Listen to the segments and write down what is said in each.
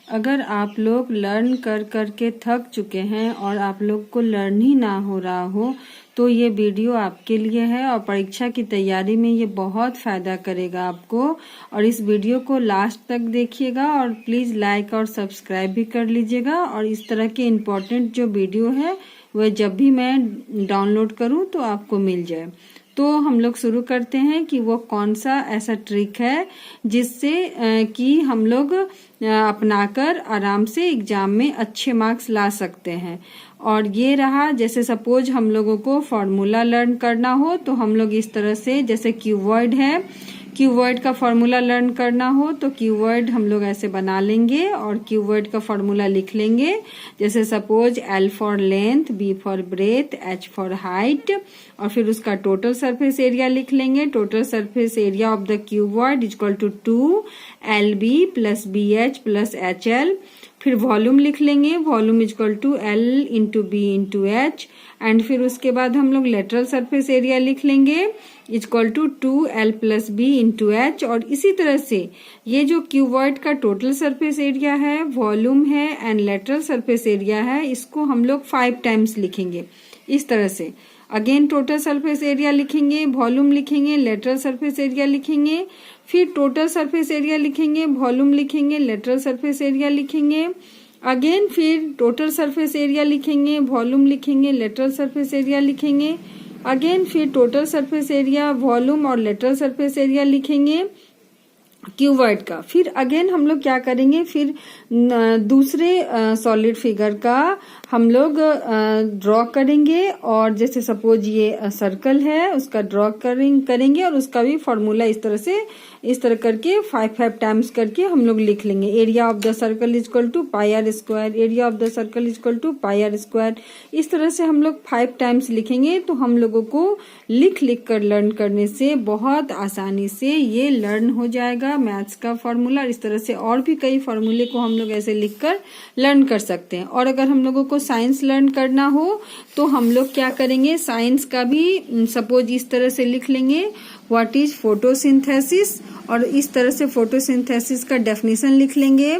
अगर आप लोग लर्न कर कर के थक चुके हैं और आप लोग को लर्न ही ना हो रहा हो तो ये वीडियो आपके लिए है और परीक्षा की तैयारी में ये बहुत फ़ायदा करेगा आपको। और इस वीडियो को लास्ट तक देखिएगा और प्लीज़ लाइक और सब्सक्राइब भी कर लीजिएगा। और इस तरह के इम्पोर्टेंट जो वीडियो है वह जब भी मैं डाउनलोड करूँ तो आपको मिल जाए। तो हम लोग शुरू करते हैं कि वो कौन सा ऐसा ट्रिक है जिससे कि हम लोग अपनाकर आराम से एग्जाम में अच्छे मार्क्स ला सकते हैं। और ये रहा, जैसे सपोज हम लोगों को फॉर्मूला लर्न करना हो तो हम लोग इस तरह से, जैसे क्यूबॉइड है, क्यूबॉइड का फॉर्मूला लर्न करना हो तो क्यूबॉइड हम लोग ऐसे बना लेंगे और क्यूबॉइड का फॉर्मूला लिख लेंगे। जैसे suppose L for length, B for breadth, H for height, और फिर उसका टोटल सरफेस एरिया लिख लेंगे। Total surface area of the cuboid equal to 2LB plus BH plus HL। फिर वॉल्यूम लिख लेंगे, volume equal to L into B into H। And फिर उसके बाद हम लोग लेटरल सरफेस एरिया लिख लेंगे equal to 2L plus B into H। और इसी तरह से ये जो क्यूबॉइड का टोटल सरफेस एरिया है, वॉल्यूम है एंड लेटरल सरफेस एरिया है, इसको हम लोग 5 टाइम्स लिखेंगे इस तरह से। अगेन टोटल सरफेस एरिया लिखेंगे, वॉल्यूम लिखेंगे, लेटरल सरफेस एरिया लिखेंगे, फिर टोटल सरफेस एरिया लिखेंगे, वॉल्यूम लिखेंगे, लेटरल सरफेस एरिया लिखेंगे, अगेन फिर टोटल सरफेस एरिया लिखेंगे, वॉल्यूम लिखेंगे, लेटरल सरफेस एरिया लिखेंगे, अगेन फिर टोटल सरफेस एरिया, वॉल्यूम और लेटरल सरफेस एरिया लिखेंगे क्यूबॉइड का। फिर अगेन हम लोग क्या करेंगे, फिर दूसरे सॉलिड फिगर का हम लोग ड्रॉ करेंगे। और जैसे सपोज ये सर्कल है उसका ड्रॉ करेंगे और उसका भी फॉर्मूला इस तरह करके 5 टाइम्स करके हम लोग लिख लेंगे। Area of the circle equal to pi r square, area of the circle equal to pi r square. इस तरह से हम लोग 5 टाइम्स लिखेंगे तो हम लोगों को लिख कर लर्न करने से बहुत आसानी से ये लर्न हो जाएगा मैथ्स का फॉर्मूला। इस तरह से और भी कई फॉर्मूले को हम लोग ऐसे लिखकर लर्न कर सकते हैं। और अगर हम लोगों को साइंस लर्न करना हो तो हम लोग क्या करेंगे, साइंस का भी सपोज इस तरह से लिख लेंगे, व्हाट इज फोटोसिंथेसिस, और इस तरह से फोटोसिंथेसिस का डेफिनेशन लिख लेंगे।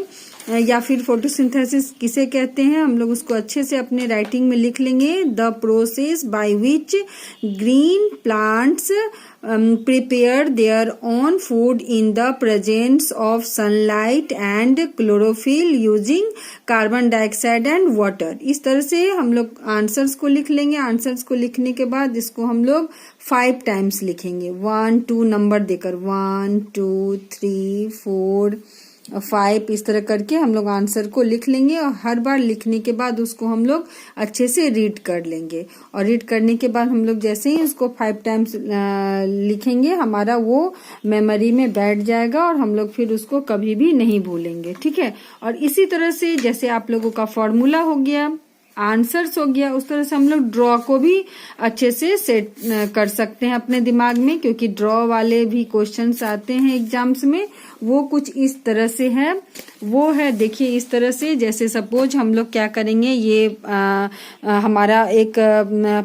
या फिर फोटोसिंथेसिस किसे कहते हैं हम लोग उसको अच्छे से अपने राइटिंग में लिख लेंगे, the process by which green plants prepare their own food in the presence of sunlight and chlorophyll using carbon dioxide and water। इस तरह से हम लोग आंसर्स को लिख लेंगे। आंसर्स को लिखने के बाद इसको हम लोग 5 टाइम्स लिखेंगे, 1 2 नंबर देकर 1 2 3 4 5 इस तरह करके हम लोग आंसर को लिख लेंगे। और हर बार लिखने के बाद उसको हम लोग अच्छे से रीड कर लेंगे। और रीड करने के बाद हम लोग जैसे ही उसको 5 टाइम्स लिखेंगे हमारा वो मेमोरी में बैठ जाएगा और हम लोग फिर उसको कभी भी नहीं भूलेंगे। ठीक है। और इसी तरह से जैसे आप लोगों का फॉर्मूला हो गया, आंसर्स हो गया, उस तरह से हम लोग ड्रॉ को भी अच्छे से सेट कर सकते हैं अपने दिमाग में, क्योंकि ड्रॉ वाले भी क्वेश्चंस आते हैं एग्जाम्स में। वो कुछ इस तरह से है, वो है देखिए इस तरह से। जैसे सपोज हम लोग क्या करेंगे, ये हमारा एक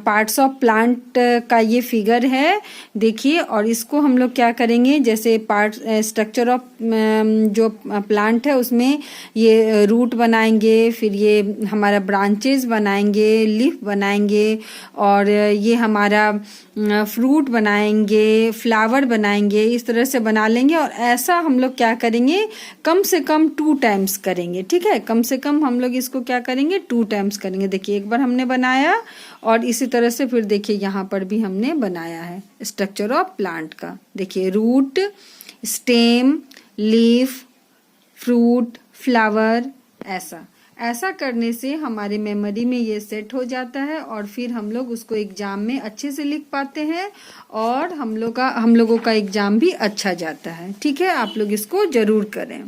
पार्ट्स ऑफ प्लांट का ये फिगर है देखिए। और इसको हम लोग क्या करेंगे, जैसे पार्ट स्ट्रक्चर ऑफ जो प्लांट है उसमें ये रूट बनाएंगे, फिर ये हमारा ब्रांचेस बनाएंगे, लीफ बनाएंगे, और ये हमारा फ्रूट बनाएंगे, फ्लावर बनाएंगे, इस तरह से बना लेंगे। और ऐसा हम लोग क्या करेंगे, कम से कम 2 टाइम्स करेंगे। ठीक है, कम से कम हम लोग इसको क्या करेंगे, 2 टाइम्स करेंगे। देखिए एक बार हमने बनाया और इसी तरह से फिर देखिए यहाँ पर भी हमने बनाया है स्ट्रक्चर ऑफ प्लांट का। देखिए root, stem, leaf, fruit, flower, ऐसा करने से हमारे मेमोरी में ये सेट हो जाता है और फिर हम लोग उसको एग्जाम में अच्छे से लिख पाते हैं और हम लोगों का एग्जाम भी अच्छा जाता है। ठीक है, आप लोग इसको जरूर करें।